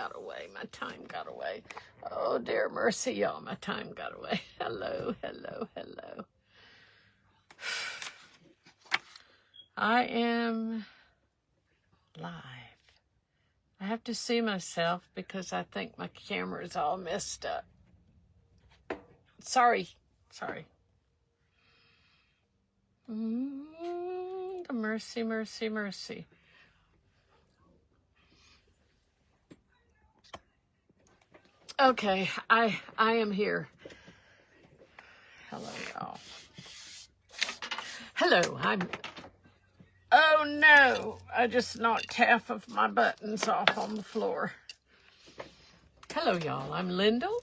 got away. My time got away. Oh, dear mercy, y'all. My time got away. Hello, hello, hello. I am live. I have to see myself because I think my camera is all messed up. Sorry. Mercy, mercy, mercy. Okay, I am here. Hello, y'all. Hello, oh no, I just knocked half of my buttons off on the floor. Hello, y'all. I'm Lyndall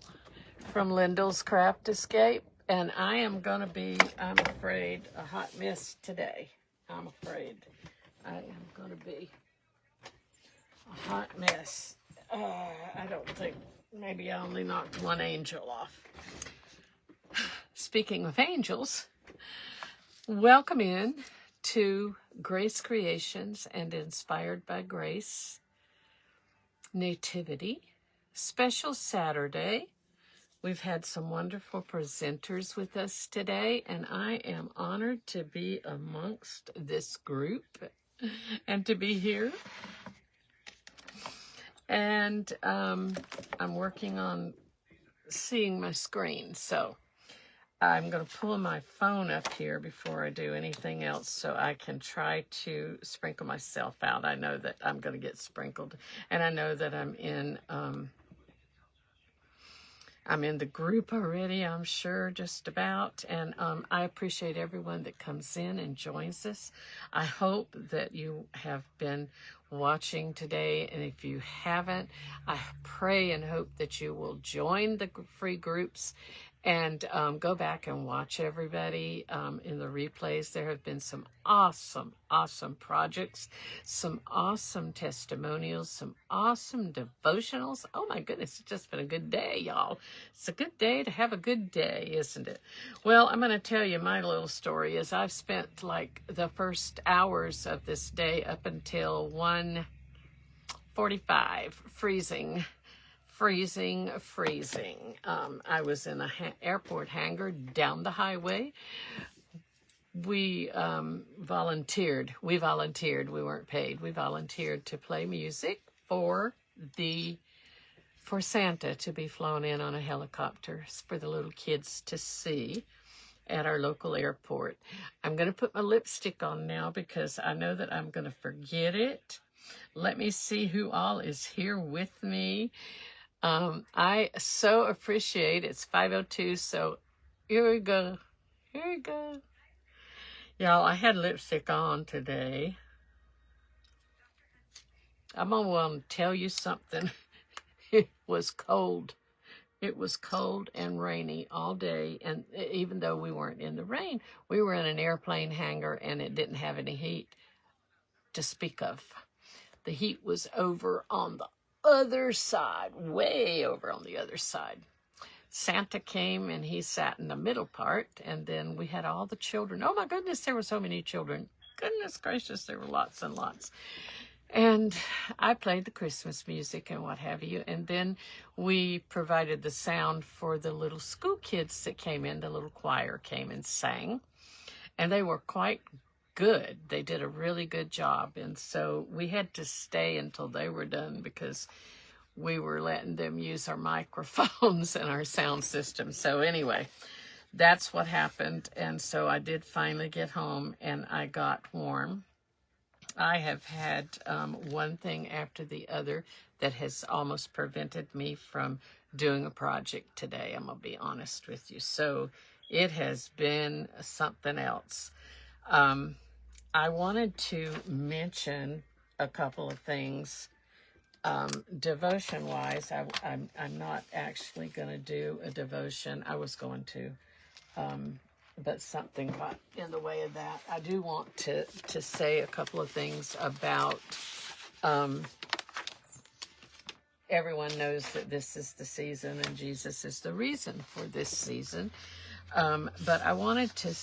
from Lyndall's Craft Escape, and I am going to be, I'm afraid, a hot mess today. I'm afraid I am going to be a hot mess. I don't think, maybe I only knocked one angel off. Speaking of angels, welcome in to Grace Creations and Inspired by Grace Nativity special Saturday. We've had some wonderful presenters with us today, and I am honored to be amongst this group and to be here. And I'm working on seeing my screen, so I'm going to pull my phone up here before I do anything else so I can try to sprinkle myself out. I know that I'm going to get sprinkled, and I know that I'm in the group already, I'm sure, just about, and I appreciate everyone that comes in and joins us. I hope that you have been watching today, and if you haven't, I pray and hope that you will join the free groups and go back and watch everybody in the replays. There have been some awesome projects, some awesome testimonials, some awesome devotionals. Oh my goodness, it's just been a good day, y'all. It's a good day to have a good day, isn't it? Well, I'm going to tell you my little story. Is I've spent like the first hours of this day up until 1:45 freezing. I was in an airport hangar down the highway. We volunteered. We weren't paid. We volunteered to play music for Santa to be flown in on a helicopter for the little kids to see at our local airport. I'm going to put my lipstick on now because I know that I'm going to forget it. Let me see who all is here with me. I so appreciate it's 5:02, so here we go. Y'all, I had lipstick on today. I'm gonna want to tell you something. It was cold. It was cold and rainy all day, and even though we weren't in the rain, we were in an airplane hangar, and it didn't have any heat to speak of. The heat was over on the other side, way over on the other side. Santa came and he sat in the middle part, and then we had all the children. Oh my goodness, there were so many children. Goodness gracious, there were lots and lots. And I played the Christmas music and what have you, and then we provided the sound for the little school kids that came in. The little choir came and sang, and they were quite good. They did a really good job, and so we had to stay until they were done because we were letting them use our microphones and our sound system. So anyway, that's what happened, and so I did finally get home and I got warm. I have had one thing after the other that has almost prevented me from doing a project today. I'm gonna be honest with you. So it has been something else. I wanted to mention a couple of things. Devotion-wise, I'm not actually going to do a devotion. I was going to, but something got in the way of that. I do want to say a couple of things about, everyone knows that this is the season and Jesus is the reason for this season. But I wanted to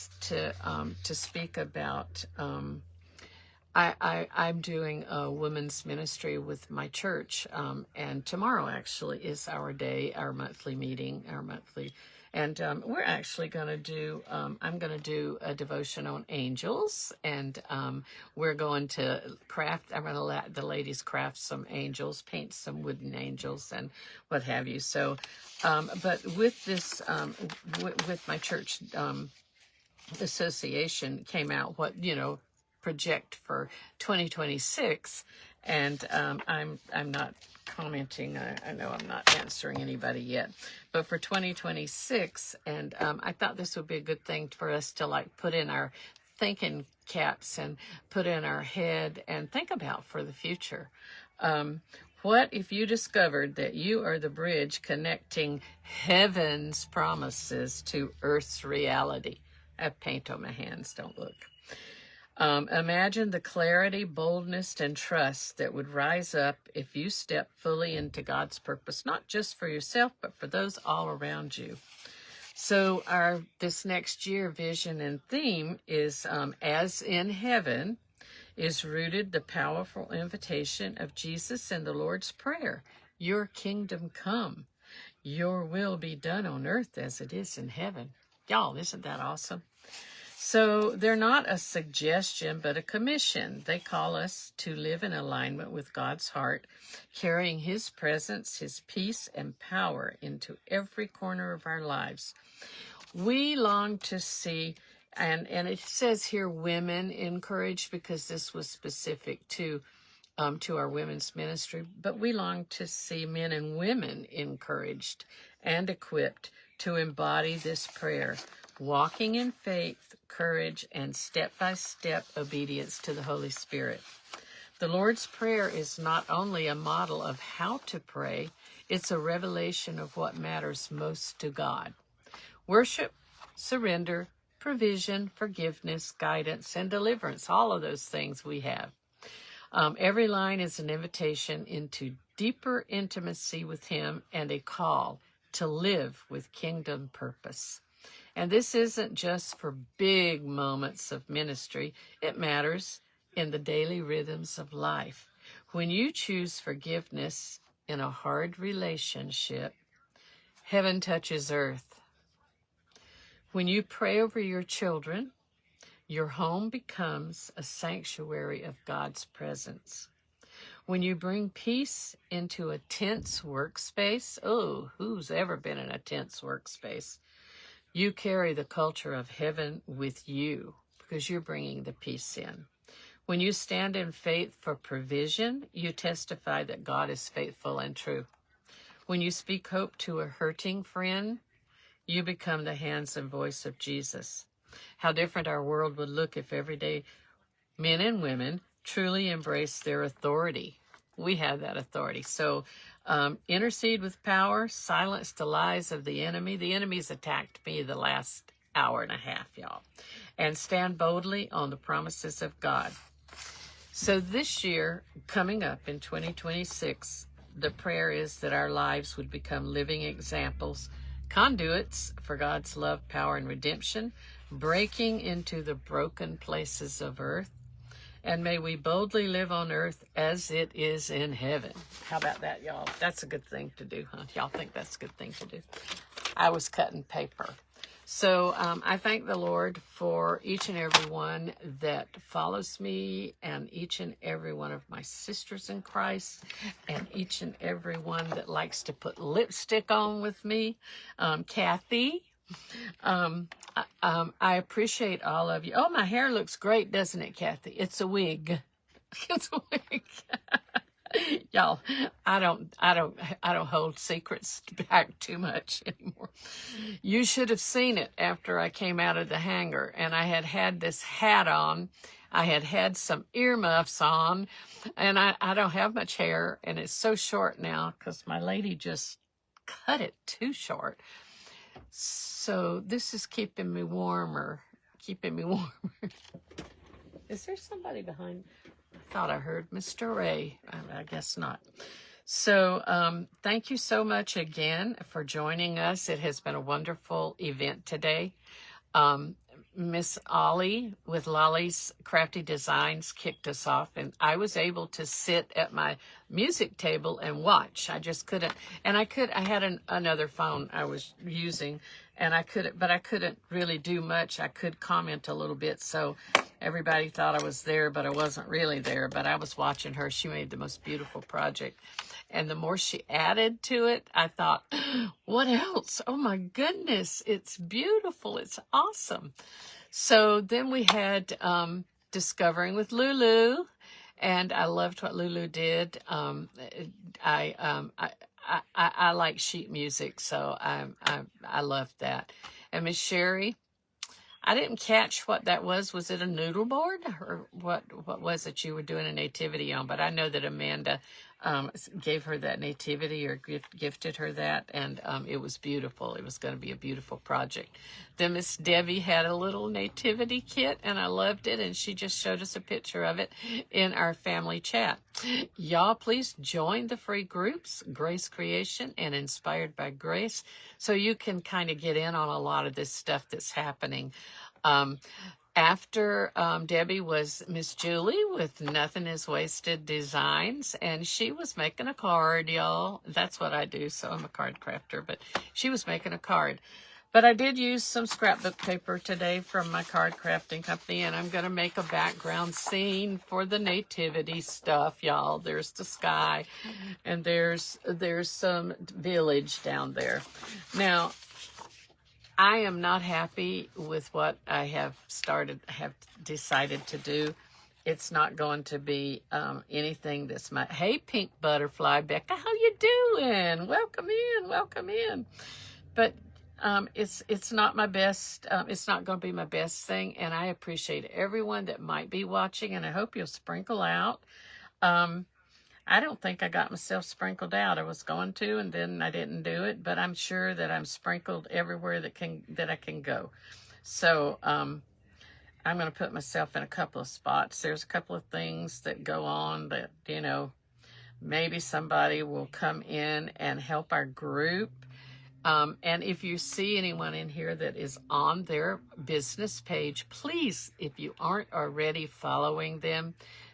speak about I'm doing a women's ministry with my church, and tomorrow actually is our day, our monthly meeting, and we're actually going to do, I'm going to do a devotion on angels, and we're going to I'm going to let the ladies craft some angels, paint some wooden angels, and what have you. So, but with this, with my church, association came out project for 2026, and I'm not commenting. I know I'm not answering anybody yet, but for 2026, and I thought this would be a good thing for us to like put in our thinking caps and put in our head and think about for the future. What if you discovered that you are the bridge connecting heaven's promises to earth's reality? I have paint on my hands, don't look. Imagine the clarity, boldness, and trust that would rise up if you step fully into God's purpose, not just for yourself, but for those all around you. So this next year vision and theme is As in Heaven, is rooted the powerful invitation of Jesus in the Lord's Prayer. Your kingdom come, your will be done on earth as it is in heaven. Y'all, isn't that awesome? So they're not a suggestion, but a commission. They call us to live in alignment with God's heart, carrying his presence, his peace, and power into every corner of our lives. We long to see, and it says here women encouraged, because this was specific to our women's ministry, but we long to see men and women encouraged and equipped to embody this prayer, walking in faith, courage, and step-by-step obedience to the Holy Spirit. The Lord's Prayer is not only a model of how to pray, it's a revelation of what matters most to God. Worship, surrender, provision, forgiveness, guidance, and deliverance, all of those things we have. Every line is an invitation into deeper intimacy with him and a call to live with kingdom purpose. And this isn't just for big moments of ministry. It matters in the daily rhythms of life. When you choose forgiveness in a hard relationship, heaven touches earth. When you pray over your children, your home becomes a sanctuary of God's presence. When you bring peace into a tense workspace, oh, who's ever been in a tense workspace? You carry the culture of heaven with you because you're bringing the peace in. When you stand in faith for provision, you testify that God is faithful and true. When you speak hope to a hurting friend, you become the hands and voice of Jesus. How different our world would look if everyday men and women truly embrace their authority. We have that authority. So intercede with power, silence the lies of the enemy. The enemy's attacked me the last hour and a half, y'all. And stand boldly on the promises of God. So this year, coming up in 2026, the prayer is that our lives would become living examples, conduits for God's love, power, and redemption, breaking into the broken places of earth. And may we boldly live on earth as it is in heaven. How about that, y'all? That's a good thing to do, huh? Y'all think that's a good thing to do? I was cutting paper. So I thank the Lord for each and every one that follows me, and each and every one of my sisters in Christ, and each and every one that likes to put lipstick on with me. Kathy, I appreciate all of you. Oh, my hair looks great, doesn't it, Kathy? It's a wig. It's a wig. Y'all, I don't hold secrets back too much anymore. You should have seen it after I came out of the hangar, and I had this hat on. I had some earmuffs on, and I don't have much hair, and it's so short now because my lady just cut it too short. So this is keeping me warmer. Is there somebody behind? I thought I heard Mr. Ray. I guess not. So thank you so much again for joining us. It has been a wonderful event today. Miss Ollie with Lolly's Crafty Designs kicked us off, and I was able to sit at my music table and watch. I just couldn't, and I had another phone I was using, and I couldn't really do much. I could comment a little bit, so everybody thought I was there, but I wasn't really there. But I was watching her. She made the most beautiful project. And the more she added to it, I thought, what else? Oh my goodness, it's beautiful. It's awesome. So then we had Discovering with Lulu, and I loved what Lulu did. I like sheet music, so I loved that. And Miss Sherry, I didn't catch what that was. Was it a noodle board, or what was it you were doing a nativity on? But I know that Amanda gave her that nativity, or gifted her that, and it was beautiful. It was going to be a beautiful project. Then Miss Debbie had a little nativity kit, and I loved it, and she just showed us a picture of it in our family chat. Y'all, please join the free groups, Grace Creation and Inspired by Grace, so you can kind of get in on a lot of this stuff that's happening. After Debbie was Miss Julie with Nothing is Wasted Designs, and she was making a card, y'all. That's what I do, so I'm a card crafter, but she was making a card. But I did use some scrapbook paper today from my card crafting company, and I'm going to make a background scene for the nativity stuff, y'all. There's the sky, and there's some village down there. Now, I am not happy with what I have decided to do. It's not going to be anything that's hey, pink butterfly, Becca, how you doing? Welcome in. But it's not my best. It's not going to be my best thing, and I appreciate everyone that might be watching, and I hope you'll sprinkle out. I don't think I got myself sprinkled out. I was going to, and then I didn't do it, but I'm sure that I'm sprinkled everywhere that I can go. So I'm going to put myself in a couple of spots. There's a couple of things that go on that, maybe somebody will come in and help our group. And if you see anyone in here that is on their business page, please, if you aren't already following them,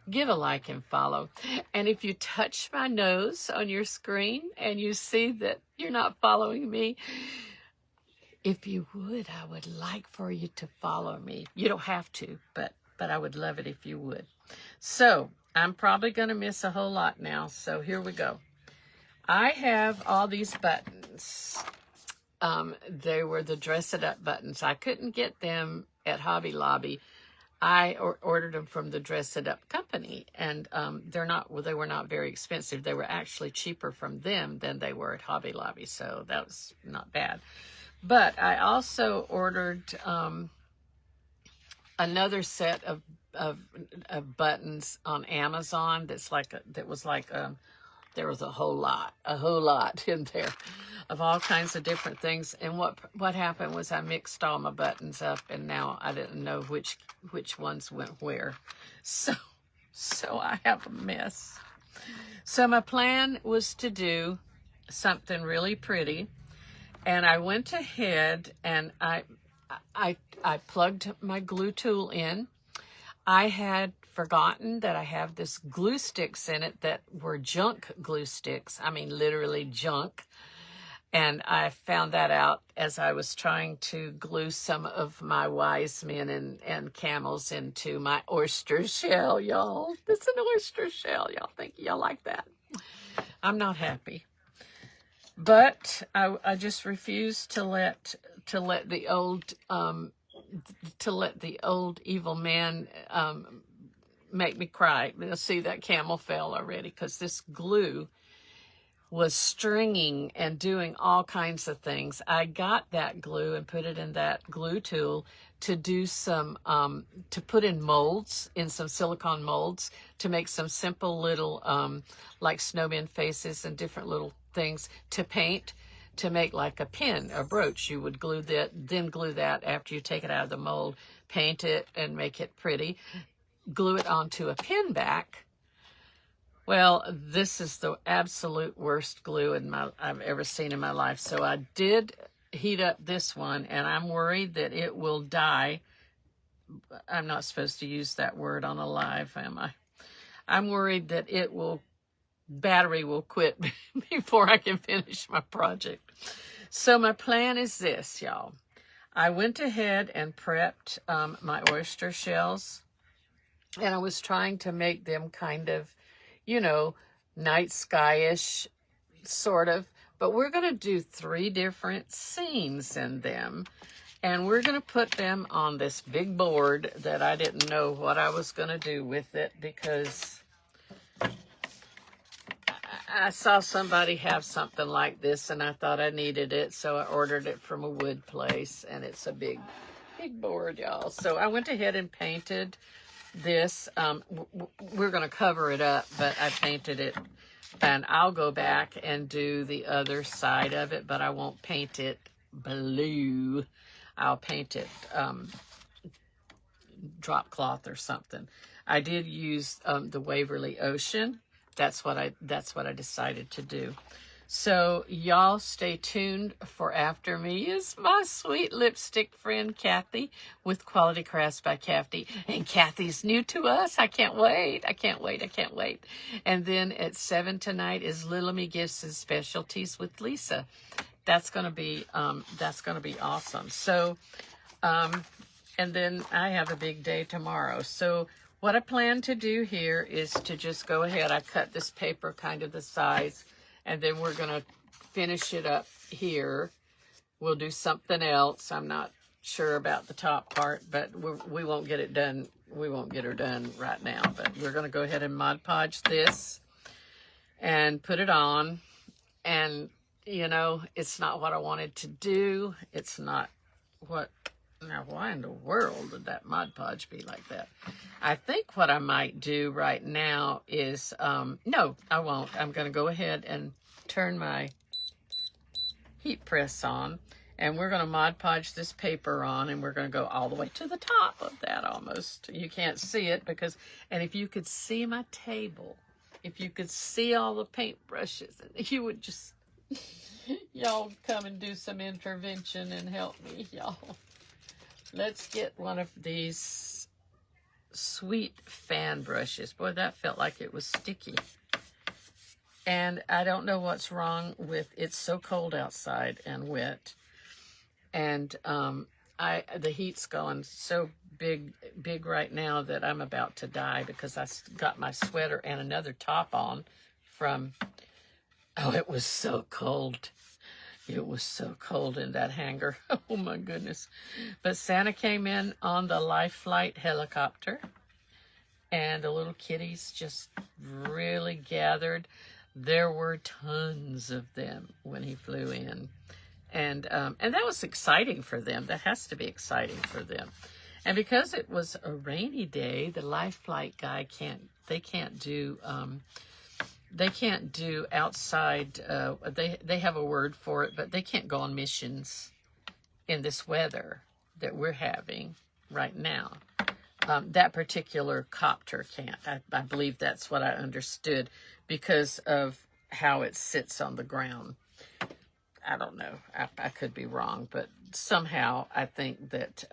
give a like and follow. And if you touch my nose on your screen and you see that you're not following me, if you would, I would like for you to follow me. You don't have to, but I would love it if you would. So I'm probably going to miss a whole lot now. So here we go. I have all these buttons. They were the Dress It Up buttons. I couldn't get them at Hobby Lobby. I ordered them from the Dress It Up company, and they were not very expensive. They were actually cheaper from them than they were at Hobby Lobby, so that was not bad. But I also ordered another set of buttons on Amazon. There was a whole lot in there of all kinds of different things. And what happened was I mixed all my buttons up, and now I didn't know which ones went where. So I have a mess. So my plan was to do something really pretty, and I went ahead and I plugged my glue tool in. I had forgotten that I have this glue sticks in it that were junk glue sticks. I mean, literally junk. And I found that out as I was trying to glue some of my wise men and camels into my oyster shell, y'all. It's an oyster shell. Y'all think y'all like that? I'm not happy. But I just refuse to let the old evil man make me cry. You'll see that camel fell already because this glue was stringing and doing all kinds of things. I got that glue and put it in that glue tool to do some, to put in molds, in some silicone molds, to make some simple little, like snowman faces and different little things to paint, to make like a pin, a brooch. You would glue that after you take it out of the mold, paint it and make it pretty, glue it onto a pin back. Well, this is the absolute worst glue I've ever seen in my life. So I did heat up this one, and I'm worried that it will die I'm not supposed to use that word on a live, am I? I'm worried that battery will quit before I can finish my project. So my plan is this, y'all. I went ahead and prepped my oyster shells, and I was trying to make them kind of, night sky-ish, sort of. But we're going to do 3 different scenes in them, and we're going to put them on this big board that I didn't know what I was going to do with it, because I saw somebody have something like this, and I thought I needed it, so I ordered it from a wood place, and it's a big board, y'all. So I went ahead and painted this. We're going to cover it up, but I painted it, and I'll go back and do the other side of it, but I won't paint it blue. I'll paint it drop cloth or something. I did use the Waverly Ocean. That's what I decided to do. So y'all stay tuned, for after me is my sweet lipstick friend Kathy with Quality Crafts by Kathy. And Kathy's new to us. I can't wait. I can't wait. I can't wait. And then at 7 tonight is Little Me Gifts and Specialties with Lisa. That's gonna be awesome. So and then I have a big day tomorrow. So what I plan to do here is to just go ahead. I cut this paper kind of the size, and then we're going to finish it up here. We'll do something else. I'm not sure about the top part, but we won't get it done. We won't get her done right now, but we're going to go ahead and Mod Podge this and put it on. And, it's not what I wanted to do. It's not what... Now, why in the world would that Mod Podge be like that? I think what I might do right now is, no, I won't. I'm going to go ahead and turn my heat press on, and we're going to Mod Podge this paper on, and we're going to go all the way to the top of that almost. You can't see it and if you could see my table, if you could see all the paintbrushes, you would just, y'all come and do some intervention and help me, y'all. Let's get one of these sweet fan brushes. Boy, that felt like it was sticky. And I don't know what's wrong with it's so cold outside and wet. And the heat's going so big right now that I'm about to die, because I got my sweater and another top on from, it was so cold. It was so cold in that hangar. Oh, my goodness. But Santa came in on the Life Flight helicopter, and the little kitties just really gathered. There were tons of them when he flew in. And that was exciting for them. That has to be exciting for them. And because it was a rainy day, the Life Flight guy can't do outside, they have a word for it, but they can't go on missions in this weather that we're having right now. That particular copter can't. I believe that's what I understood, because of how it sits on the ground. I don't know. I could be wrong, but somehow I think that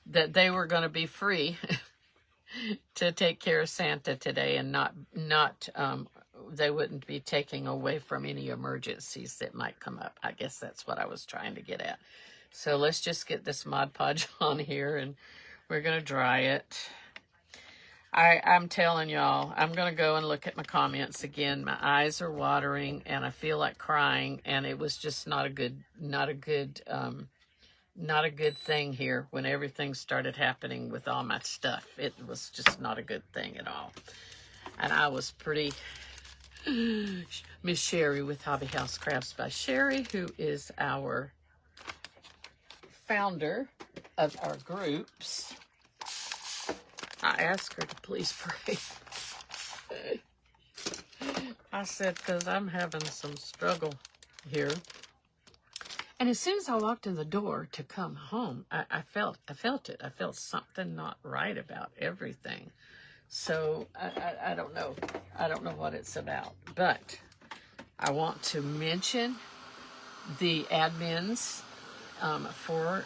that they were going to be free to take care of Santa today, and not they wouldn't be taking away from any emergencies that might come up. I guess that's what I was trying to get at. So let's just get this Mod Podge on here, and we're going to dry it. I'm telling y'all, I'm going to go and look at my comments again. My eyes are watering, and I feel like crying, and it was just not a good thing here when everything started happening with all my stuff. It was just not a good thing at all. And I was pretty... Miss Sherry with Hobby House Crafts by Sherry, who is our founder of our groups. I asked her to please pray. I said, because I'm having some struggle here. And as soon as I walked in the door to come home, I felt it. I felt something not right about everything. So I don't know. I don't know what it's about. But I want to mention the admins for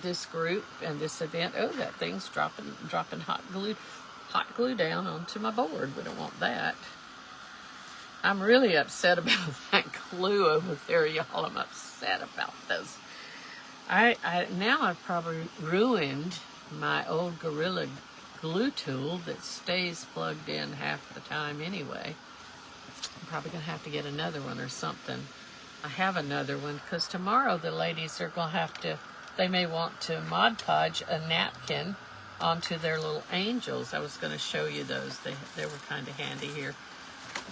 this group and this event. Oh, that thing's dropping hot glue down onto my board. We don't want that. I'm really upset about that glue over there, y'all. I'm upset about this. Now I've probably ruined my old Gorilla Glue tool that stays plugged in half the time anyway. I'm probably going to have to get another one or something. I have another one because tomorrow the ladies are going to have to, they may want to Mod Podge a napkin onto their little angels. I was going to show you those. They were kind of handy here.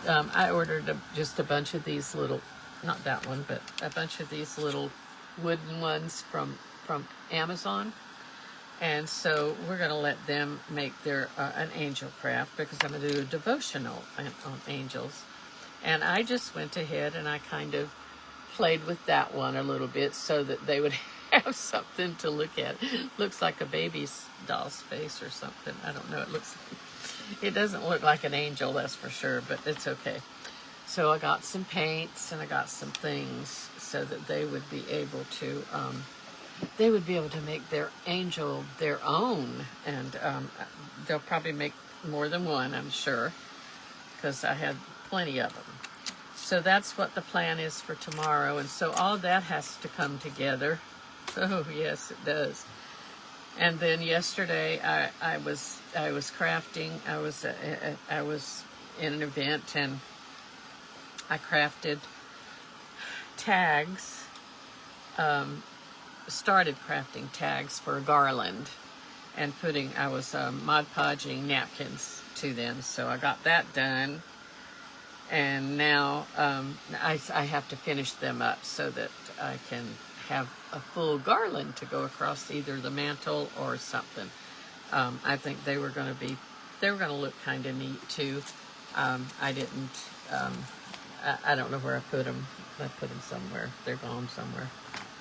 I ordered just a bunch of these little, not that one, but a bunch of these little wooden ones from Amazon. And so we're going to let them make their an angel craft because I'm going to do a devotional on angels. And I just went ahead and I kind of played with that one a little bit so that they would have something to look at. Looks like a baby's doll's face or something. I don't know. It doesn't look like an angel, that's for sure, but it's okay. So I got some paints and I got some things so that they would be able to make their angel their own, and they'll probably make more than one, I'm sure, because I had plenty of them. So that's what the plan is for tomorrow, and so all that has to come together. Oh yes, it does. And then yesterday I was crafting. I was in an event and I crafted tags. Started crafting tags for a garland and I was Mod Podging napkins to them. So I got that done. And now I have to finish them up so that I can have a full garland to go across either the mantle or something. I think they were going to look kind of neat too. I didn't, I don't know where I put them. I put them somewhere. They're gone somewhere.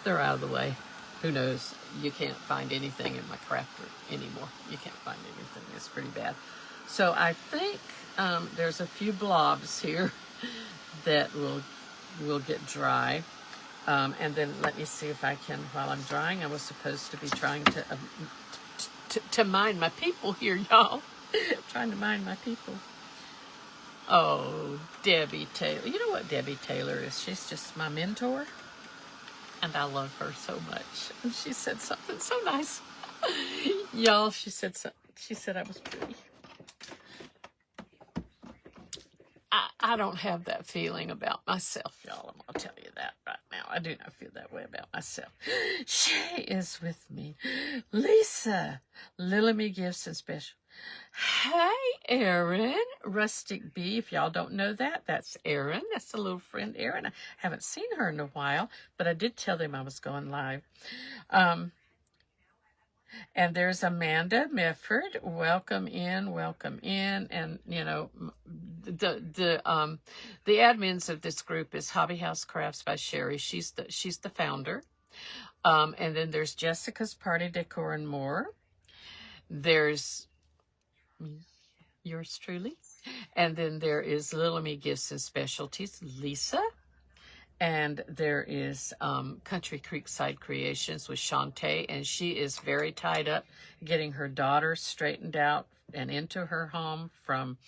They're out of the way. Who knows? You can't find anything in my craft room anymore. You can't find anything. It's pretty bad. So I think there's a few blobs here that will get dry. And then let me see if I can, while I'm drying, I was supposed to be trying to mind my people here, y'all. Trying to mind my people. Oh, Debbie Taylor. You know what Debbie Taylor is? She's just my mentor. And I love her so much. And she said something so nice. Y'all, she said I was pretty. I don't have that feeling about myself, y'all. I'm going to tell you that right now. I do not feel that way about myself. She is with me. Lisa, Lily Me Gifts and Special. Hey, Erin, Rustic Bee. If y'all don't know that, that's Erin. That's a little friend, Erin. I haven't seen her in a while, but I did tell them I was going live. And there's Amanda Mifford. Welcome in. And you know, the admins of this group is Hobby House Crafts by Sherry. She's the founder. And then there's Jessica's Party Decor and More. There's yours truly. And then there is Little Me Gifts and Specialties, Lisa. And there is Country Creekside Creations with Shantae, and she is very tied up getting her daughter straightened out and into her home from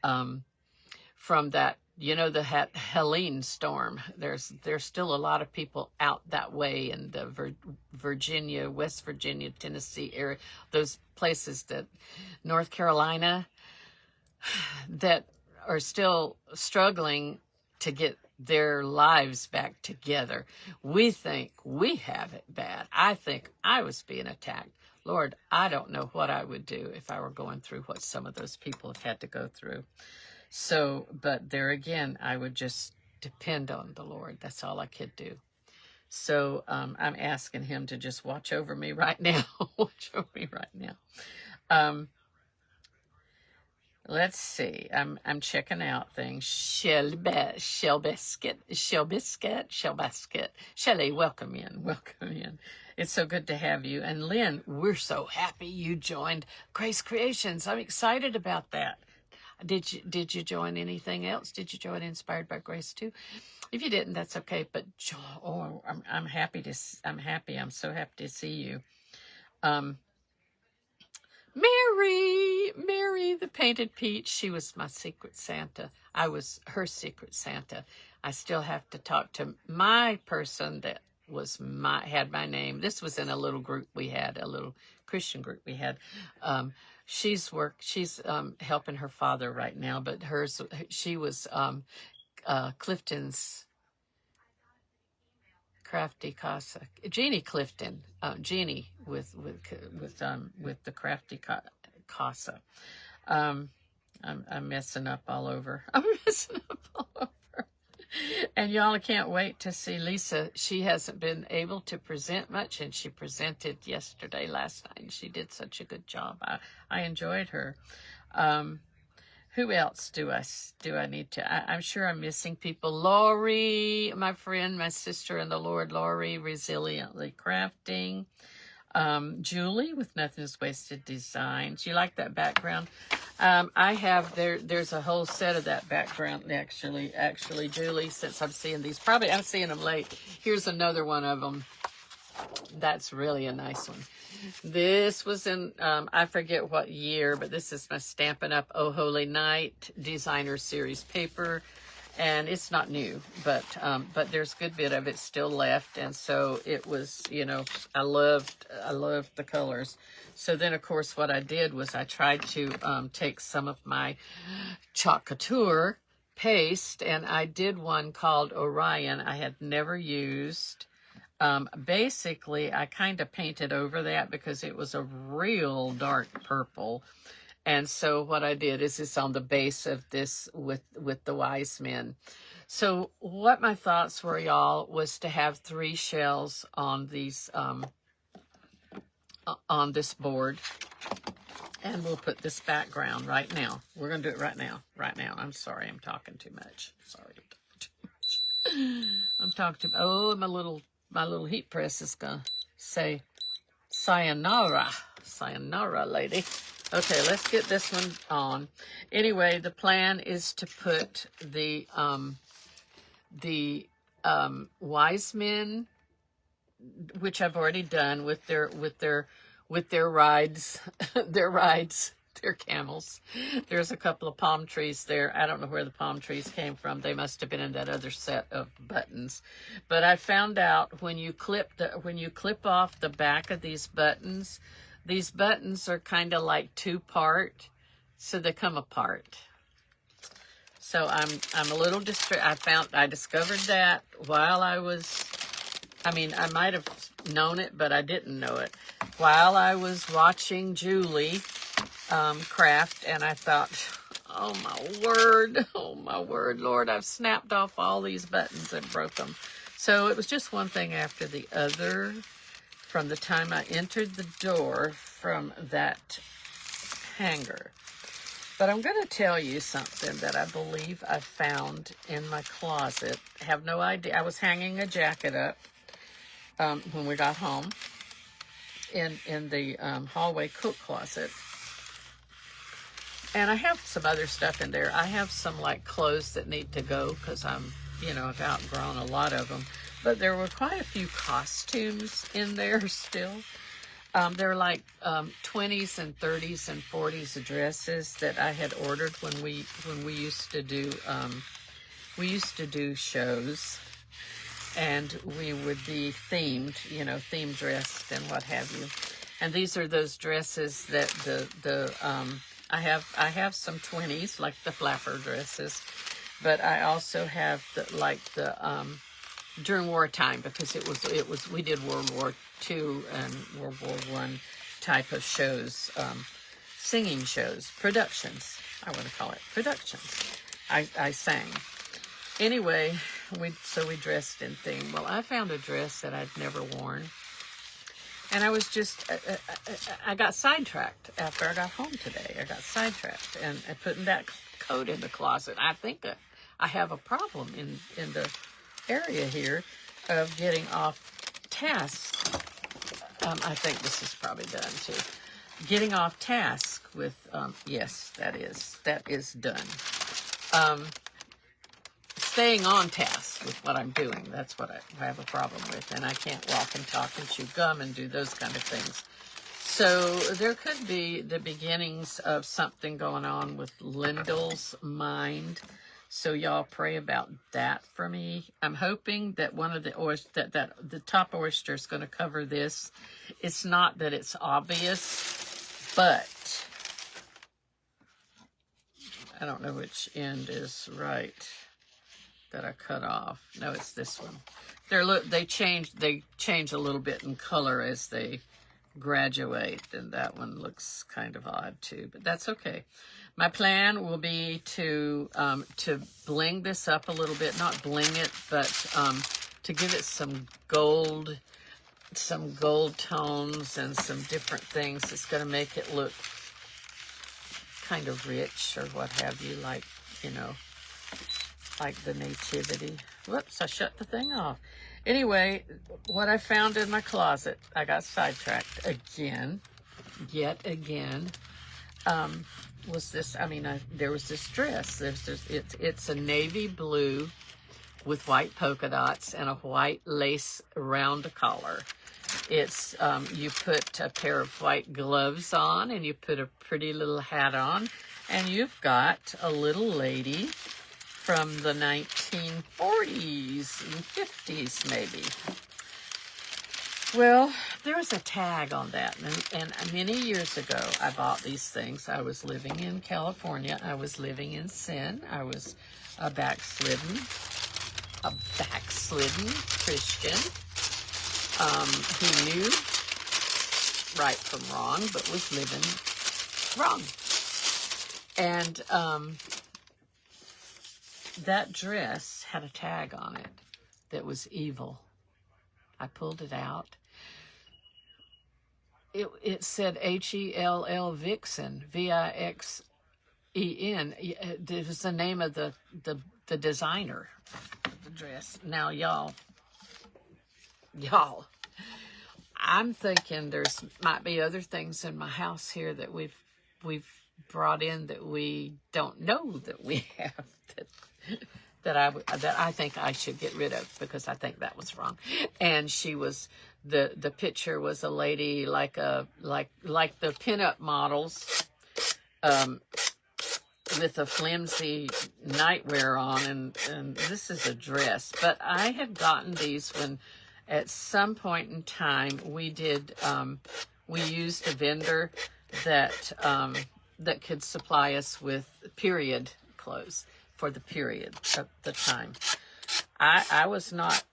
that, you know, the Helene storm. There's still a lot of people out that way in the Virginia, West Virginia, Tennessee area, those places, that North Carolina, that are still struggling to get their lives back together. We think we have it bad. I think I was being attacked. Lord, I don't know what I would do if I were going through what some of those people have had to go through. So, but there again, I would just depend on the Lord. That's all I could do. So I'm asking him to just watch over me right now. Watch over me right now. Let's see. I'm checking out things. Shell Biscuit. Shelly, welcome in. It's so good to have you. And Lynn, we're so happy you joined Grace Creations. I'm excited about that. Did you join anything else? Did you join Inspired by Grace too? If you didn't, that's okay. But I'm happy to. I'm so happy to see you. Mary, the painted peach. She was my secret Santa. I was her secret Santa. I still have to talk to my person that had my name. This was in a little group we had, a little Christian group we had. She's helping her father right now, but she was Clifton's Crafty Casa, Jeannie Clifton, Jeannie with the Crafty Casa. I'm messing up all over. And y'all, can't wait to see Lisa. She hasn't been able to present much, and she presented last night, and she did such a good job. I enjoyed her. Who else do I need to? I'm sure I'm missing people. Lori, my friend, my sister in the Lord, Lori, Resiliently Crafting. Julie with Nothing's Wasted Designs. You like that background? I have there's a whole set of that background actually, Julie, since I'm seeing these. Probably I'm seeing them late. Here's another one of them. That's really a nice one. This was in, I forget what year, but this is my Stampin' Up! Oh Holy Night Designer Series paper. And it's not new, but there's a good bit of it still left. And so it was, I loved the colors. So then, of course, what I did was I tried to take some of my Chalk Couture paste, and I did one called Orion I had never used. Basically, I kind of painted over that because it was a real dark purple. And so what I did is it's on the base of this with the wise men. So what my thoughts were, y'all, was to have 3 shells on these, on this board. And we'll put this background right now. We're going to do it right now. I'm sorry, I'm talking too much. I'm talking too much. Oh, my little heat press is going to say, sayonara, lady. Okay, let's get this one on. Anyway, the plan is to put the wise men, which I've already done with their rides, their camels. There's a couple of palm trees there. I don't know where the palm trees came from. They must have been in that other set of buttons. But I found out when you clip off the back of these buttons are kind of like 2-part, so they come apart. So I'm a little distracted. I discovered that while I might have known it, but I didn't know it, while I was watching Julie craft, and I thought, oh my word, Lord, I've snapped off all these buttons and broke them. So it was just one thing after the other. From the time I entered the door from that hanger. But I'm going to tell you something that I believe I found in my closet. I have no idea. I was hanging a jacket up when we got home in the hallway coat closet. And I have some other stuff in there. I have some like clothes that need to go because I've outgrown a lot of them. But there were quite a few costumes in there still. They're like 20s and 30s and 40s dresses that I had ordered when we used to do shows, and we would be themed, theme dressed and what have you. And these are those dresses that I have some 20s like the flapper dresses, but I also have during wartime, because we did World War II and World War I type of shows, singing shows, productions. I want to call it productions. I sang. Anyway, we dressed in theme. Well, I found a dress that I'd never worn, and I was just I got sidetracked after I got home today. I got sidetracked and putting that coat in the closet. I think I have a problem in the area here of getting off task. I think this is probably done too. Getting off task with, yes, that is done. Staying on task with what I'm doing. That's what I have a problem with. And I can't walk and talk and chew gum and do those kind of things. So there could be the beginnings of something going on with Lyndall's mind. So y'all pray about that for me. I'm hoping that one of the oysters, that the top oyster is going to cover this. It's not that it's obvious, but I don't know which end is right that I cut off. No, it's this one. They change a little bit in color as they graduate, and that one looks kind of odd too, but that's okay. My plan will be to bling this up a little bit, not bling it, but to give it some gold tones and some different things. It's going to make it look kind of rich or what have you, like, you know, like the Nativity. Whoops, I shut the thing off. Anyway, what I found in my closet, I got sidetracked again, yet again, was this, there was this dress. It's a navy blue with white polka dots and a white lace around the collar. It's, you put a pair of white gloves on and you put a pretty little hat on, and you've got a little lady from the 1940s and 50s maybe. Well, there was a tag on that, and many years ago I bought these things. I was living in California. I was living in sin. I was a backslidden Christian who knew right from wrong, but was living wrong. And that dress had a tag on it that was evil. I pulled it out. It said H-E-L-L Vixen, V-I-X-E-N. It was the name of the designer of the dress. Now, y'all, I'm thinking there's might be other things in my house here that we've brought in that we don't know that we have that I think I should get rid of, because I think that was wrong. And she was the picture was a lady like the pinup models, with a flimsy nightwear on, and this is a dress. But I had gotten these when at some point in time we did we used a vendor that could supply us with period clothes for the period of the time. I was not,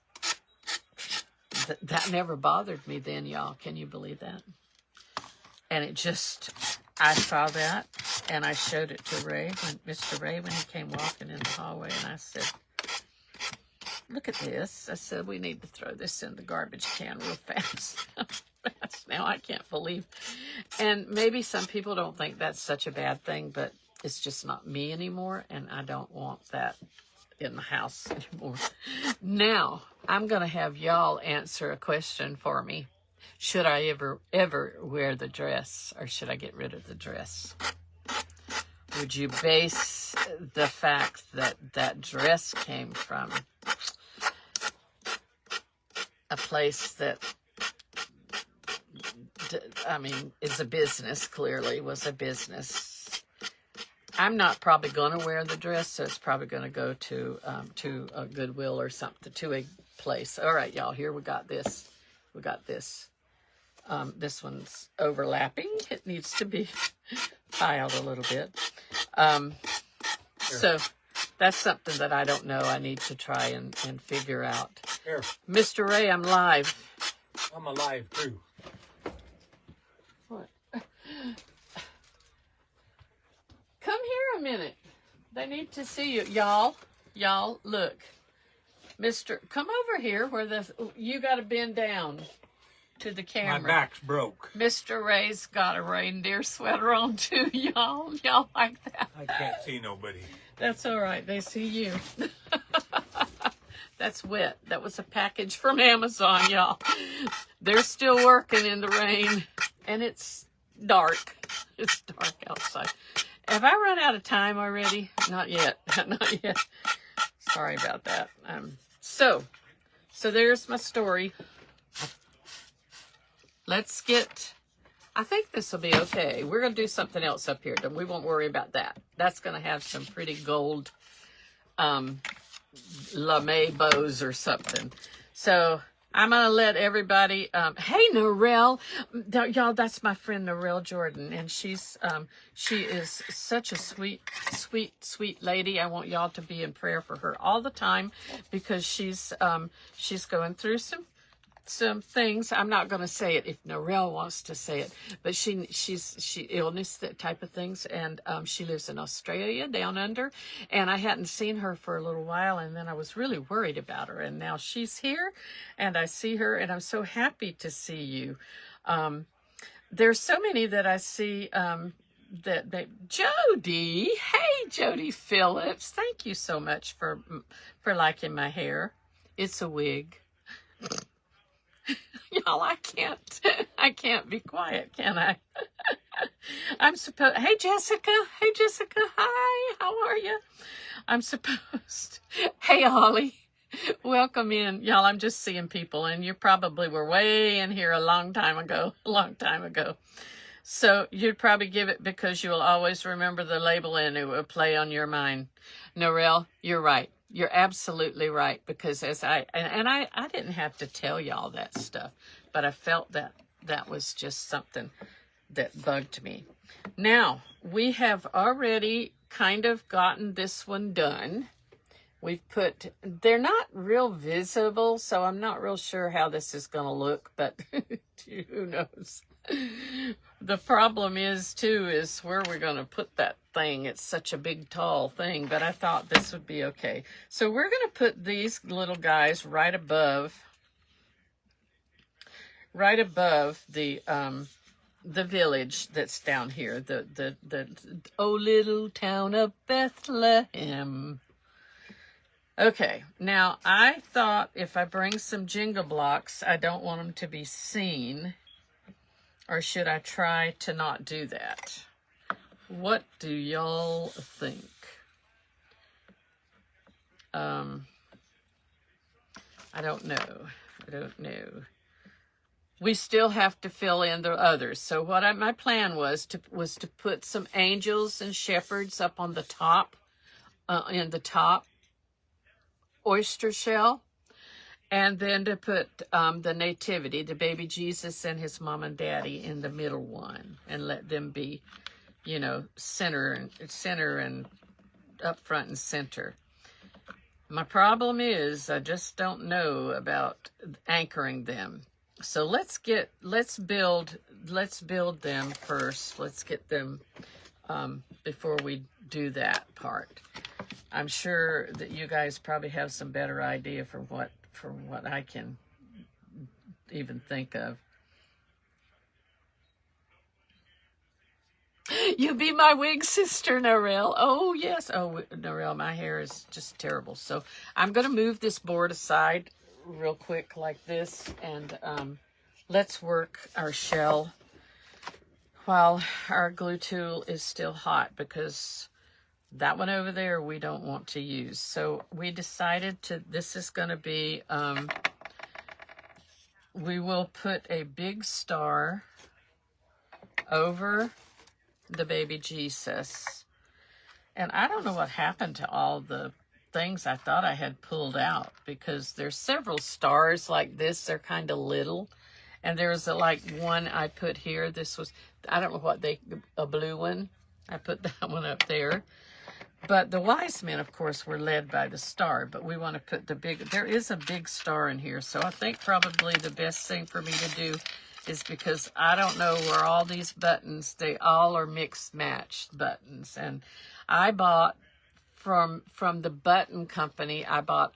that never bothered me then, y'all. Can you believe that? And it just, I saw that and I showed it to Mr. Ray, when he came walking in the hallway, and I said, look at this. I said, we need to throw this in the garbage can real fast. Now I can't believe. And maybe some people don't think that's such a bad thing, but it's just not me anymore, and I don't want that in the house anymore. Now, I'm going to have y'all answer a question for me. Should I ever wear the dress, or should I get rid of the dress? Would you base the fact that that dress came from a place that, is a business, clearly was a business? I'm not probably going to wear the dress, so it's probably going to go to a Goodwill or something, to a place. All right, y'all, here we got this. We got this. This one's overlapping. It needs to be piled a little bit. So that's something that I don't know. I need to try and figure out. Here. Mr. Ray, I'm live. I'm alive, too. What? Come here a minute. They need to see you. Y'all, look. Come over here where you got to bend down to the camera. My back's broke. Mr. Ray's got a reindeer sweater on too, y'all. Y'all like that? I can't see nobody. That's all right. They see you. That's wet. That was a package from Amazon, y'all. They're still working in the rain, and it's dark. It's dark outside. Have I run out of time already? Not yet. Not yet. Sorry about that. So there's my story. Let's get, I think this will be okay. We're going to do something else up here. We won't worry about that. That's going to have some pretty gold lame bows or something. So I'm going to let everybody, hey, Narelle, y'all, that's my friend Narelle Jordan, and she is such a sweet, sweet, sweet lady. I want y'all to be in prayer for her all the time because she's going through some things. I'm not going to say it if Narelle wants to say it, but she illness, that type of things, and she lives in Australia down under, and I hadn't seen her for a little while, and then I was really worried about her, and now she's here and I see her, and I'm so happy to see you. There's so many that I see that Jody, hey Jody Phillips, thank you so much for liking my hair. It's a wig. Y'all, I can't be quiet, can I? I'm supposed, hey Jessica, hi, how are you? I'm supposed, hey Holly, welcome in. Y'all, I'm just seeing people, and you probably were way in here a long time ago. So you'd probably give it because you will always remember the label and it will play on your mind. Narelle, you're right. You're absolutely right, because as I didn't have to tell y'all that stuff, but I felt that was just something that bugged me. Now, we have already kind of gotten this one done. We've put, they're not real visible, so I'm not real sure how this is going to look, but who knows? The problem is where we're going to put that thing. It's such a big, tall thing, but I thought this would be okay. So we're going to put these little guys right above the village that's down here, the oh little town of Bethlehem. Okay, now I thought if I bring some Jenga blocks, I don't want them to be seen. Or should I try to not do that? What do y'all think? I don't know. We still have to fill in the others. So my plan was to put some angels and shepherds up on the top, in the top oyster shell. And then to put the Nativity, the baby Jesus and his mom and daddy in the middle one, and let them be, center and up front and center. My problem is I just don't know about anchoring them. So let's build them first. Let's get them before we do that part. I'm sure that you guys probably have some better idea from what I can even think of. You be my wig sister, Narelle. Oh, yes. Oh, Narelle, my hair is just terrible. So I'm going to move this board aside real quick like this, and let's work our shell while our glue tool is still hot, because that one over there we don't want to use. So we decided this is going to be, we will put a big star over the baby Jesus. And I don't know what happened to all the things I thought I had pulled out, because there's several stars like this. They're kind of little. And there's one I put here. This was, I don't know a blue one. I put that one up there. But the wise men, of course, were led by the star, but we want to put there is a big star in here. So I think probably the best thing for me to do is, because I don't know where all these buttons, they all are mixed matched buttons. And I bought from the button company, I bought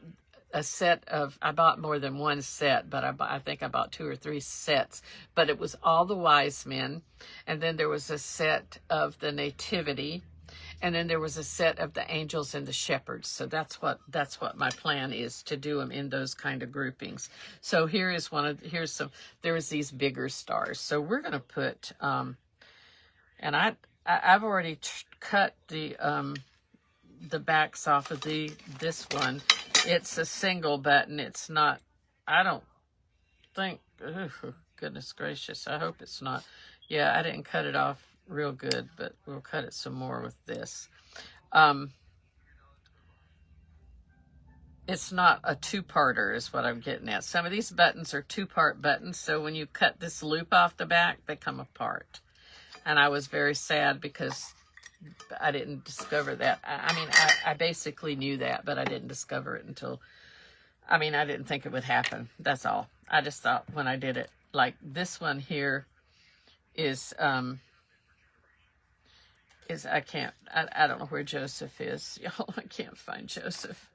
more than one set, but I think I bought 2 or 3 sets, but it was all the wise men. And then there was a set of the Nativity. And then there was a set of the angels and the shepherds. So that's what my plan is, to do them in those kind of groupings. So there is these bigger stars. So we're going to put And I've already cut the backs off of this one. It's a single button. It's not, I don't think, oh, goodness gracious, I hope it's not. Yeah, I didn't cut it off real good, but we'll cut it some more with this. It's not a two-parter is what I'm getting at. Some of these buttons are two-part buttons, so when you cut this loop off the back, they come apart. And I was very sad because I didn't discover that. I mean, I basically knew that, but I didn't discover it until, I mean, I didn't think it would happen. That's all. I just thought when I did it, like this one here is I don't know where Joseph is. Y'all, I can't find Joseph.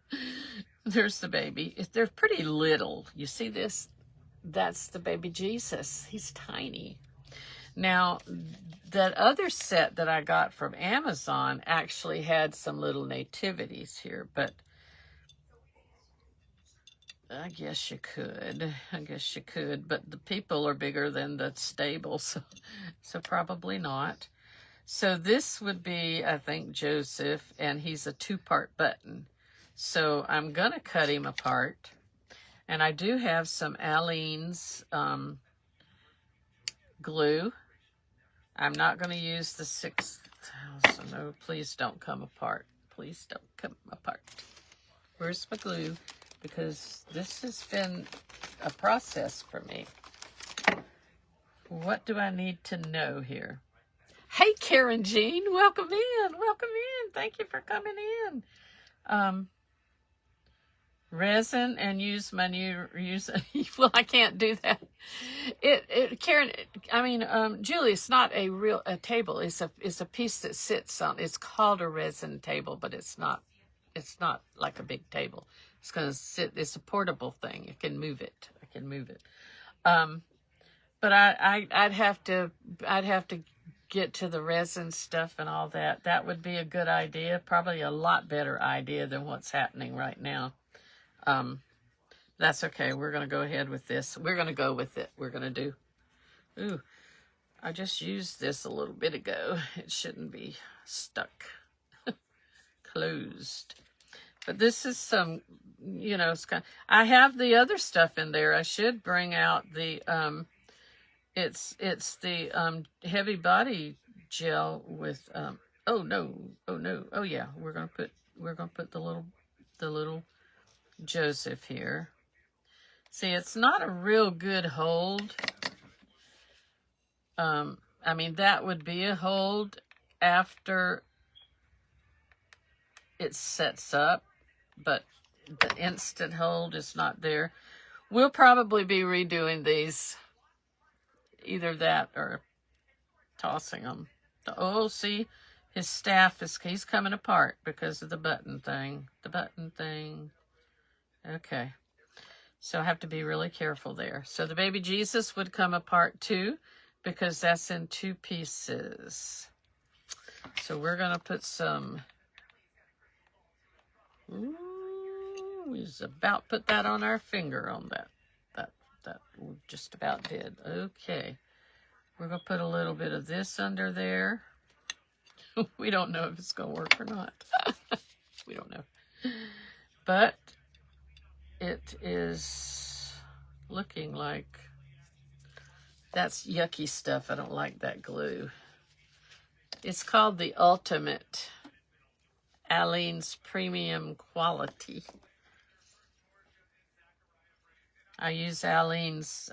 There's the baby. They're pretty little. You see this? That's the baby Jesus. He's tiny. Now, that other set that I got from Amazon actually had some little nativities here, but I guess you could. But the people are bigger than the stable, so probably not. So this would be, I think, Joseph, and he's a two-part button. So I'm going to cut him apart. And I do have some Aleene's glue. I'm not going to use the 6,000. No, please don't come apart. Please don't come apart. Where's my glue? Because this has been a process for me. What do I need to know here? Hey, Karen Jean, welcome in. Welcome in. Thank you for coming in. Resin and use my new well, I can't do that. Karen, I mean, Julie, it's not a table. It's a piece that sits on. It's called a resin table, but it's not like a big table. It's gonna sit. It's a portable thing. I can move it. But I'd have to get to the resin stuff and all that. That would be a good idea. Probably a lot better idea than what's happening right now. That's okay. We're going to go ahead with this. We're going to go with it. We're going to do, ooh, I just used this a little bit ago. It shouldn't be stuck, closed. But this is some, you know, it's kind of, I have the other stuff in there. I should bring out the, it's the, heavy body gel with, oh no, oh yeah, we're going to put the little Joseph here. See, it's not a real good hold. I mean, that would be a hold after it sets up, but the instant hold is not there. We'll probably be redoing these, either that or tossing them. Oh, see, his staff he's coming apart because of the button thing. Okay, so I have to be really careful there. So the baby Jesus would come apart too, because that's in two pieces. So we're going to put some, ooh, we just about put that on our finger on that we just about did. Okay, we're going to put a little bit of this under there. We don't know if it's going to work or not. We don't know. But it is looking like that's yucky stuff. I don't like that glue. It's called the Ultimate Aleene's Premium Quality. I use Aleene's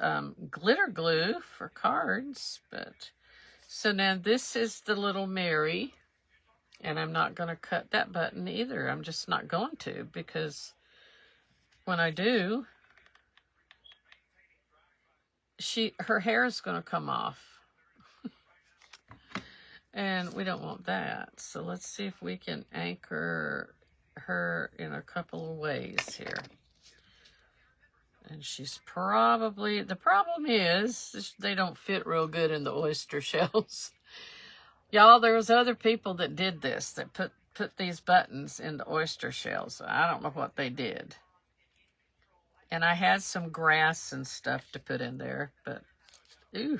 glitter glue for cards, but so now this is the little Mary, and I'm not going to cut that button either. I'm just not going to, because when I do, her hair is going to come off. And we don't want that. So let's see if we can anchor her in a couple of ways here. And she's probably, the problem is they don't fit real good in the oyster shells. Y'all, there was other people that did this, that put these buttons in the oyster shells. I don't know what they did. And I had some grass and stuff to put in there, but ooh,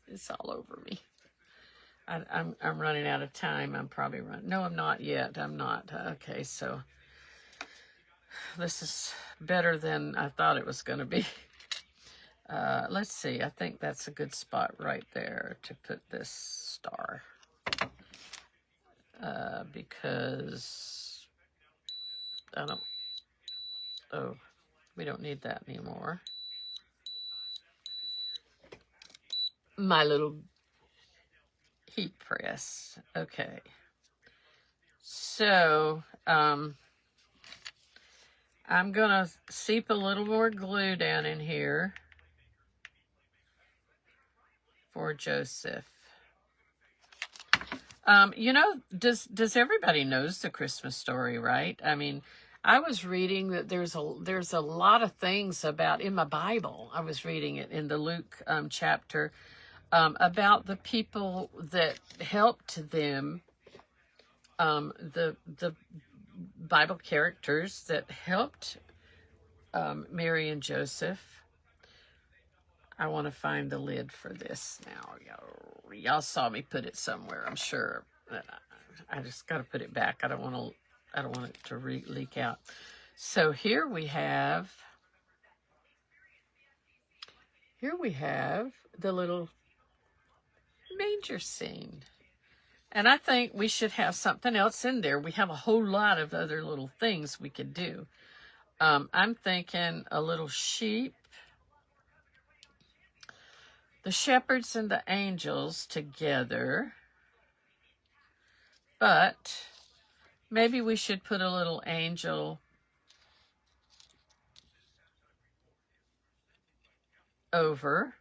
it's all over me. I'm running out of time. I'm probably running. No, I'm not yet. I'm not. Okay, so this is better than I thought it was going to be. Let's see. I think that's a good spot right there to put this star. Because I don't, oh, we don't need that anymore. My little heat press. Okay. So, I'm gonna seep a little more glue down in here for Joseph. You know, does everybody knows the Christmas story, right? I mean, I was reading that there's a lot of things about in my Bible. I was reading it in the Luke chapter about the people that helped them, the Bible characters that helped Mary and Joseph. I want to find the lid for this now. Y'all saw me put it somewhere, I'm sure. I just got to put it back. I don't want it to leak out. So here we have the little manger scene. And I think we should have something else in there. We have a whole lot of other little things we could do. I'm thinking a little sheep, the shepherds and the angels together, but maybe we should put a little angel over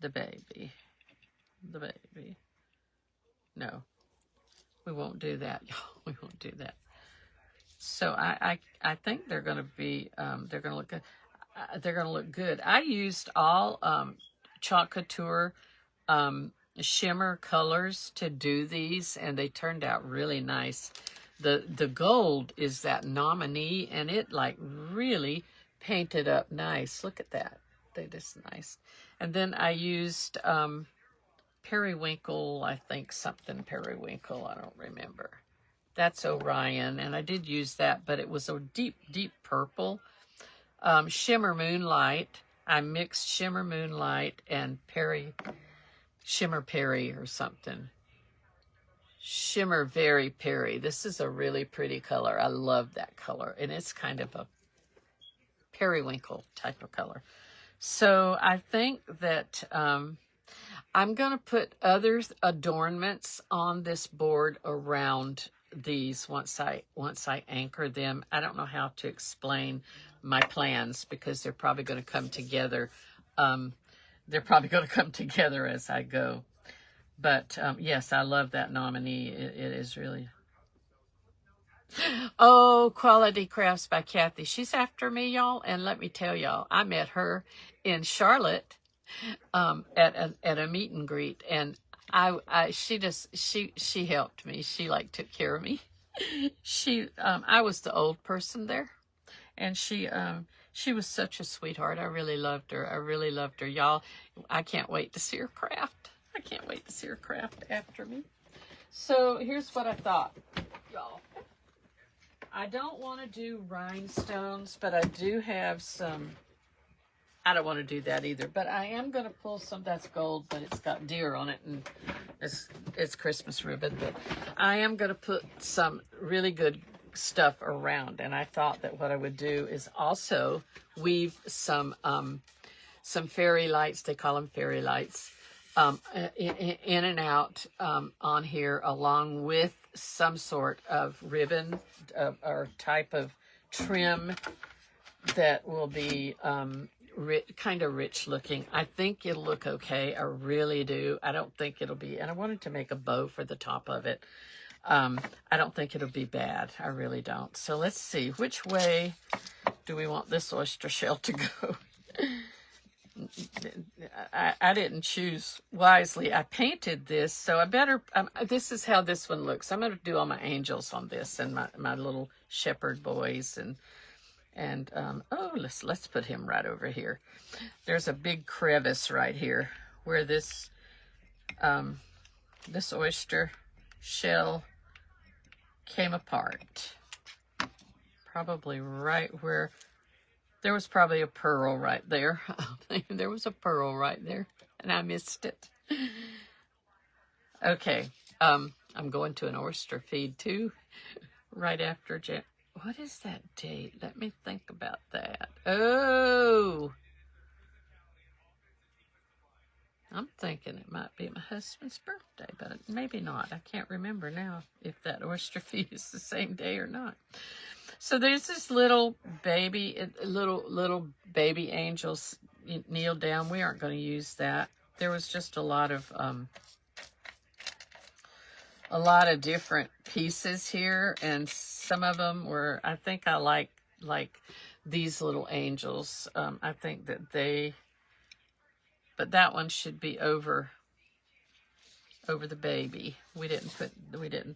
the baby. No, we won't do that. We won't do that. So I think they're going to be, they're going to look good. They're going to look good. I used all Chalk Couture shimmer colors to do these, and they turned out really nice. The gold is that nominee, and it like really painted up nice. Look at that. They just nice. And then I used periwinkle, I think something periwinkle, I don't remember. That's Orion, and I did use that, but it was a deep, deep purple. Shimmer Moonlight, I mixed Shimmer Moonlight and Shimmer Peri or something. Shimmer Very Peri. This is a really pretty color. I love that color, and it's kind of a periwinkle type of color. So I think that I'm going to put other adornments on this board around these once I anchor them. I don't know how to explain my plans because they're probably going to come together. They're probably going to come together as I go. But yes, I love that nominee. It is really. Oh, Quality Crafts by Kathy. She's after me, y'all. And let me tell y'all, I met her in Charlotte at a meet and greet, and she helped me. She like took care of me. I was the old person there, and she was such a sweetheart. I really loved her. Y'all, I can't wait to see her craft. I can't wait to see her craft after me. So here's what I thought, y'all. I don't want to do rhinestones, but I do have some. I don't want to do that either, but I am going to pull some. That's gold, but it's got deer on it, and it's Christmas ribbon. But I am going to put some really good stuff around, and I thought that what I would do is also weave some fairy lights. They call them fairy lights. In and out on here, along with some sort of ribbon or type of trim that will be kind of rich looking. I think it'll look okay. I really do. I don't think it'll be, and I wanted to make a bow for the top of it. I don't think it'll be bad. I really don't. So let's see, which way do we want this oyster shell to go? I didn't choose wisely. I painted this, so I better, this is how this one looks. I'm going to do all my angels on this and my little shepherd boys and oh, let's put him right over here. There's a big crevice right here where this this oyster shell came apart. Probably right where, there was probably a pearl right there. There was a pearl right there, and I missed it. Okay, I'm going to an oyster feed too, right after what is that date? Let me think about that. Oh, I'm thinking it might be my husband's birthday, but maybe not. I can't remember now if that oyster feed is the same day or not. So there's this little baby angels kneel down. We aren't going to use that. There was just a lot of different pieces here, and some of them were, I think I like these little angels. I think that but that one should be over the baby. We didn't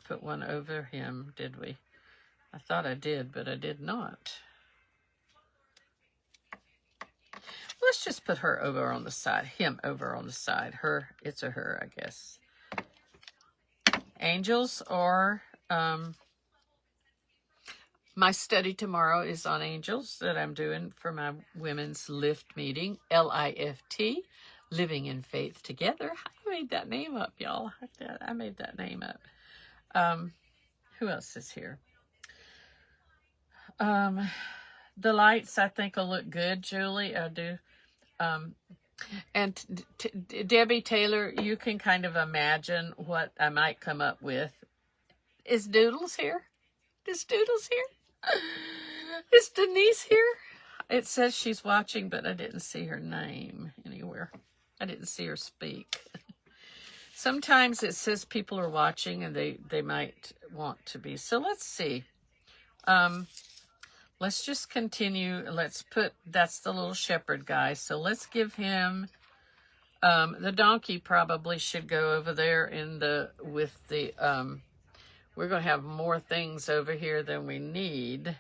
put one over him, did we? I thought I did, but I did not. Let's just put her over on the side, him over on the side. Her, it's a her, I guess. Angels, or my study tomorrow is on angels that I'm doing for my women's lift meeting, LIFT, Living in Faith Together. I made that name up, y'all. I made that name up. Who else is here? The lights, I think, will look good, Julie. I do. And Debbie Taylor, you can kind of imagine what I might come up with. Is Doodles here? Is Doodles here? Is Denise here? It says she's watching, but I didn't see her name anywhere. I didn't see her speak. Sometimes it says people are watching and they might want to be. So let's see. Let's just continue. Let's put, that's the little shepherd guy. So let's give him, the donkey probably should go over there with the, we're going to have more things over here than we need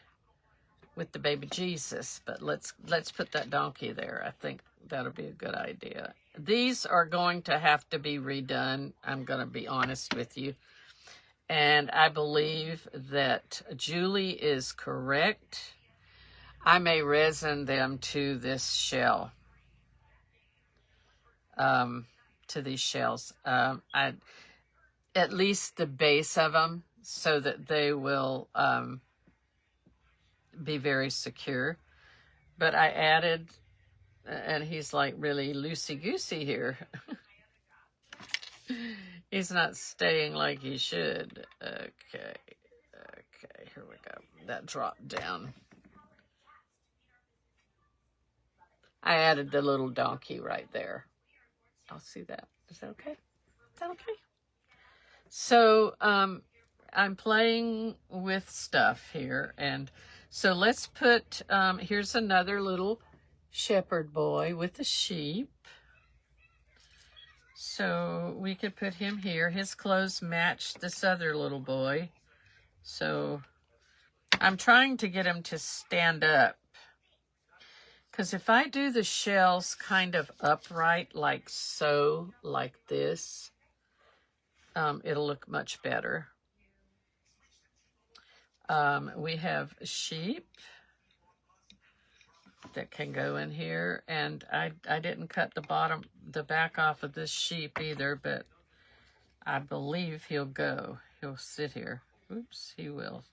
with the baby Jesus. But let's put that donkey there. I think that'll be a good idea. These are going to have to be redone. I'm going to be honest with you. And I believe that Julie is correct. I may resin them to this shell, to these shells. At least the base of them, so that they will be very secure. But I added, and he's like really loosey-goosey here. He's not staying like he should. Okay, here we go. That dropped down. I added the little donkey right there. I'll see that. Is that okay? Is that okay? So, I'm playing with stuff here. And so let's put, here's another little shepherd boy with a sheep. So we could put him here. His clothes match this other little boy. So I'm trying to get him to stand up. Because if I do the shells kind of upright, like so, like this, it'll look much better. We have sheep that can go in here, and I didn't cut the back off of this sheep either, but I believe he'll sit here. Oops, he will,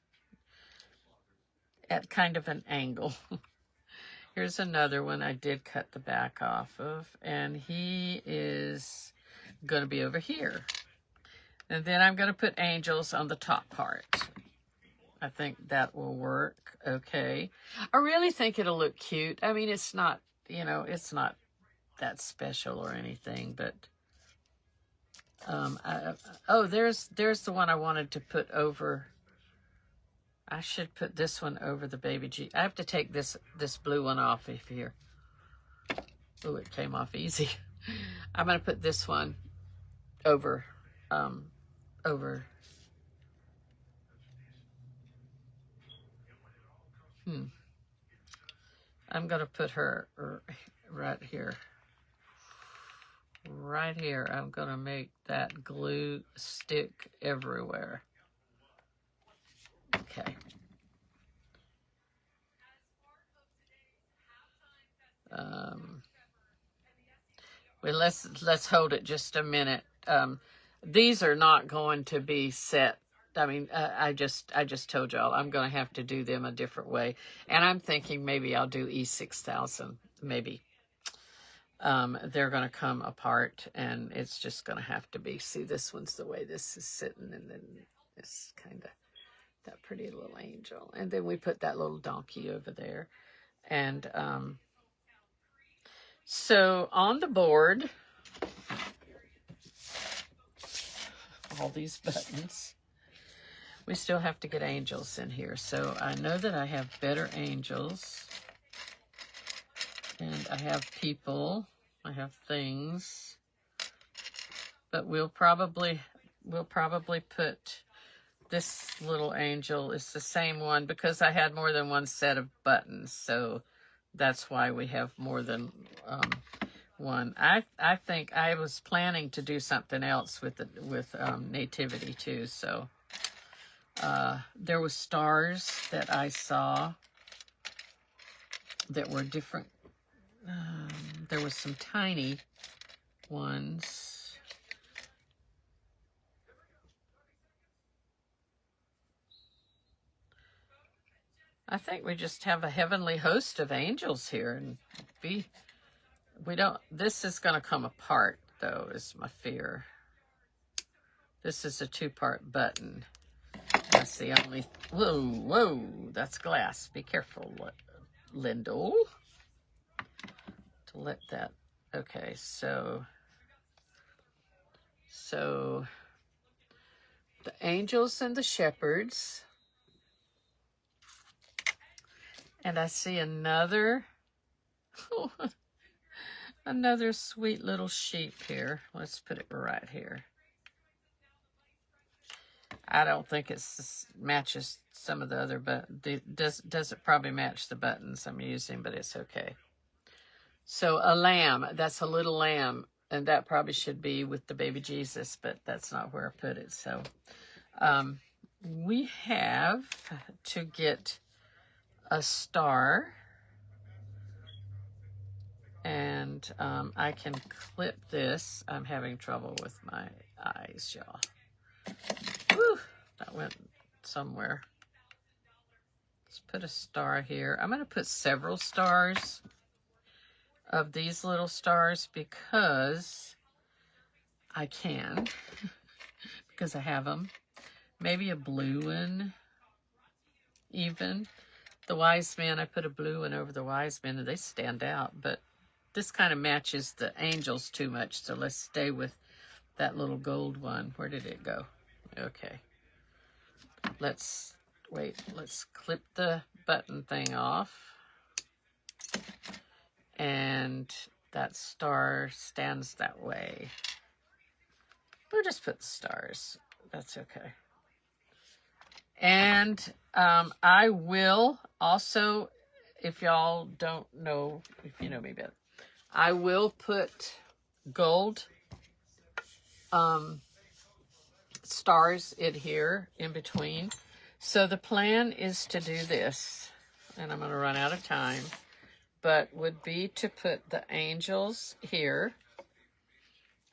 at kind of an angle. Here's another one I did cut the back off of, and he is going to be over here. And then I'm going to put angels on the top part. I think that will work okay. I really think it'll look cute. I mean, it's not, it's not that special or anything, but there's the one I wanted to put over. I should put this one over the baby G. I have to take this blue one off of here. Oh, it came off easy. I'm going to put this one over. I'm going to put her right here. right here. I'm going to make that glue stick everywhere. Okay. Well, let's hold it just a minute. These are not going to be set. I mean, I just told y'all I'm going to have to do them a different way, and I'm thinking maybe I'll do E6000. Maybe they're going to come apart, and it's just going to have to be. See, this one's the way this is sitting, and then it's kind of that pretty little angel, and then we put that little donkey over there, and so on the board, all these buttons. We still have to get angels in here. So I know that I have better angels. And I have people. I have things. But we'll probably put this little angel is the same one because I had more than one set of buttons. So that's why we have more than one. I think I was planning to do something else with Nativity too. So there were stars that I saw that were different. There were some tiny ones. I think we just have a heavenly host of angels here, and this is going to come apart, though, is my fear. This is a 2-part button. That's the only, whoa, that's glass. Be careful, Lindell. To let that, okay, so the angels and the shepherds. And I see another sweet little sheep here. Let's put it right here. I don't think it matches some of the other, but does it probably match the buttons I'm using, but it's okay. So a lamb, that's a little lamb, and that probably should be with the baby Jesus, but that's not where I put it. So we have to get a star, and I can clip this. I'm having trouble with my eyes, y'all. Whew, that went somewhere. Let's put a star here. I'm going to put several stars of these little stars because I can, because I have them. Maybe a blue one, even. The wise men, I put a blue one over the wise men, and they stand out. But this kind of matches the angels too much, so let's stay with that little gold one. Where did it go? Okay. Let's clip the button thing off. And that star stands that way. We'll just put the stars. That's okay. And I will also, if y'all don't know, if you know me better, I will put gold stars in here in between. So the plan is to do this, and I'm going to run out of time, but would be to put the angels here.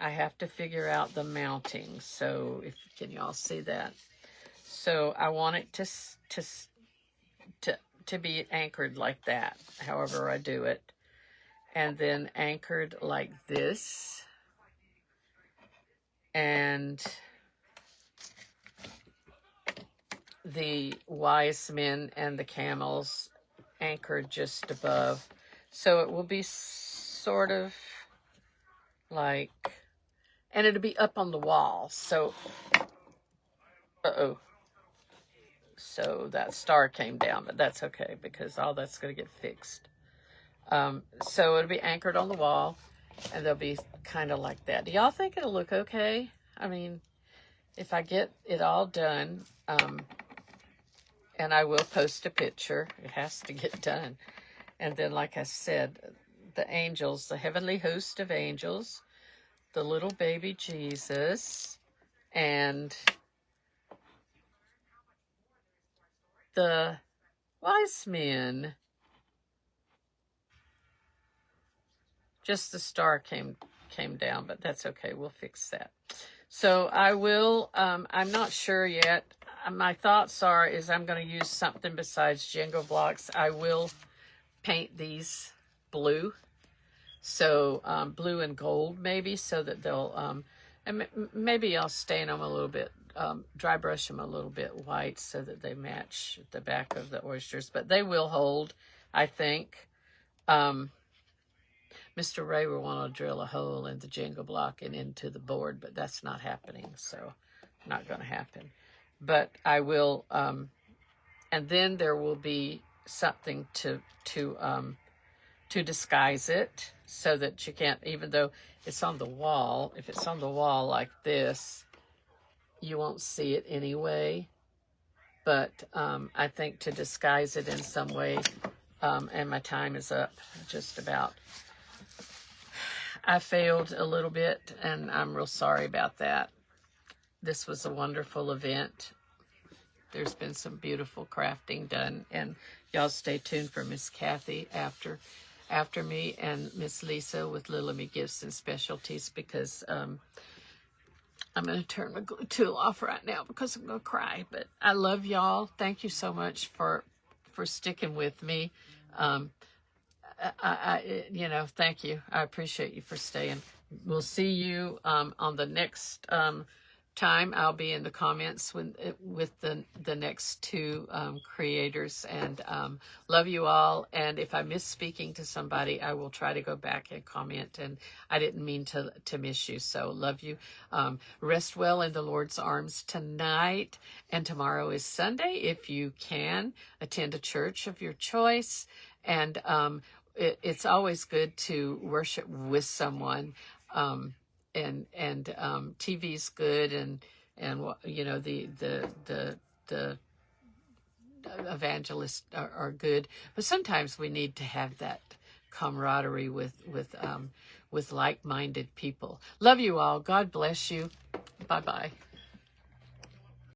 I have to figure out the mounting. So can y'all see that? So I want it to be anchored like that, however I do it. And then anchored like this. And the wise men and the camels anchored just above. So it will be sort of like, and it'll be up on the wall. So, so that star came down, but that's okay because all that's going to get fixed. So it'll be anchored on the wall, and they'll be kind of like that. Do y'all think it'll look okay? I mean, if I get it all done, and I will post a picture. It has to get done. And then, like I said, the angels, the heavenly host of angels, the little baby Jesus and the wise men. Just the star came down, but that's okay. We'll fix that. So I will, I'm not sure yet. My thoughts is I'm going to use something besides Jingle blocks. I will paint these blue. So blue and gold maybe, so that they'll, and maybe I'll stain them a little bit, dry brush them a little bit white so that they match the back of the oysters. But they will hold, I think. Mr. Ray will want to drill a hole in the Jingle block and into the board, but that's not happening, so not going to happen. But I will, and then there will be something to disguise it so that you can't, even though it's on the wall, if it's on the wall like this, you won't see it anyway. But I think to disguise it in some way, and my time is up just about. I failed a little bit, and I'm real sorry about that. This was a wonderful event. There's been some beautiful crafting done, and y'all stay tuned for Miss Kathy after me, and Miss Lisa with Little Me Gifts and Specialties, because I'm going to turn my glue tool off right now because I'm going to cry. But I love y'all. Thank you so much for sticking with me. Thank you. I appreciate you for staying. We'll see you on the next time. I'll be in the comments with the next two creators, and love you all. And if I miss speaking to somebody, I will try to go back and comment, and I didn't mean to miss you. So love you. Rest well in the Lord's arms tonight, and tomorrow is Sunday. If you can, attend a church of your choice. And it's always good to worship with someone, and TV's good, and the evangelists are good, but sometimes we need to have that camaraderie with like-minded people. Love you all. God bless you. Bye bye.